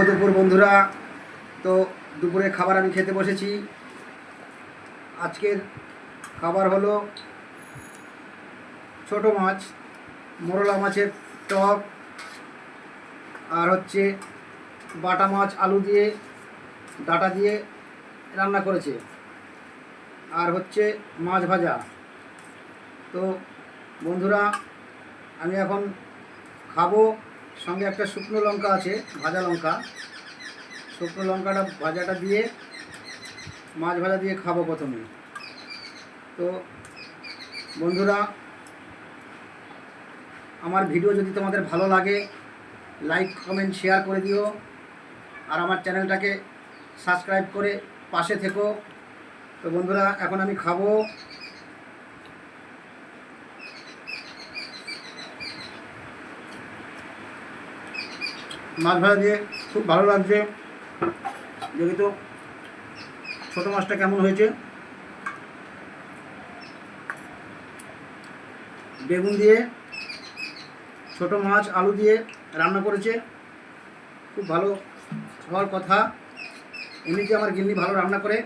দুপুর বন্ধুরা, তো দুপুরে খাবার আমি খেতে বসেছি। আজকের খাবার হলো ছোট মাছ, মোরলা মাছের টক, আর হচ্ছে বাটা মাছ আলু দিয়ে ডাঁটা দিয়ে রান্না করেছে, আর হচ্ছে মাছ ভাজা। তো বন্ধুরা, আমি এখন খাবো। সঙ্গে একটা শুকনো লঙ্কা আছে, ভাজা লঙ্কা। শুকনো লঙ্কাটা ভাজাটা দিয়ে মাছ ভাজা দিয়ে খাবো প্রথমে। তো বন্ধুরা, আমার ভিডিও যদি তোমাদের ভালো লাগে, লাইক কমেন্ট শেয়ার করে দিও, আর আমার চ্যানেলটাকে সাবস্ক্রাইব করে পাশে থেকো। তো বন্ধুরা, এখন আমি খাবো। মাছ ভাজা দিয়ে খুব ভালো লাগছে। দেখি তো ছোটো মাছটা কেমন হয়েছে। বেগুন দিয়ে ছোটো মাছ আলু দিয়ে রান্না করেছে, খুব ভালো হওয়ার কথা। এমনিতে আমার গিন্নি ভালো রান্না করে।